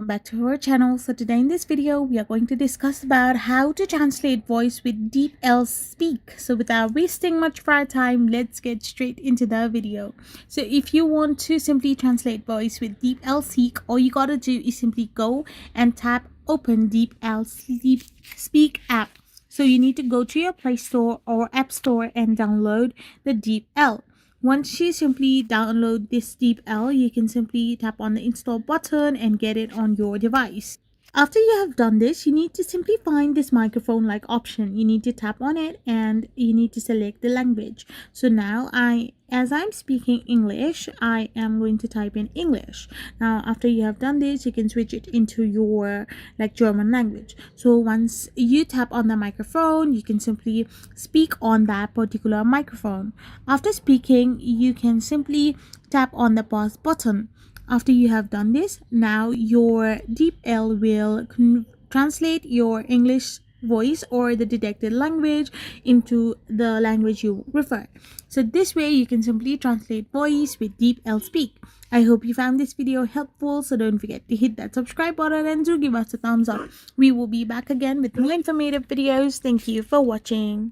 Back to our channel. So today in this video we are going to discuss about how to translate voice with DeepL Speak. So without wasting much of our time, let's get straight into the video. So if you want to simply translate voice with DeepL Speak, all you gotta do is simply go and tap open DeepL Speak app. So you need to go to your Play Store or App Store and download the DeepL. Once you simply download this DeepL, you can simply tap on the install button and get it on your device. After you have done this, you need to simply find this microphone like option. You need to tap on it and you need to select the language. So now as I'm speaking English, I am going to type in English. Now after you have done this, you can switch it into your German language. So once you tap on the microphone, you can simply speak on that particular microphone. After speaking, you can simply tap on the pause button. After you have done this, now your DeepL will translate your English voice or the detected language into the language you prefer. So this way you can simply translate voice with DeepL Speak. I hope you found this video helpful, so don't forget to hit that subscribe button and do give us a thumbs up. We will be back again with more informative videos. Thank you for watching.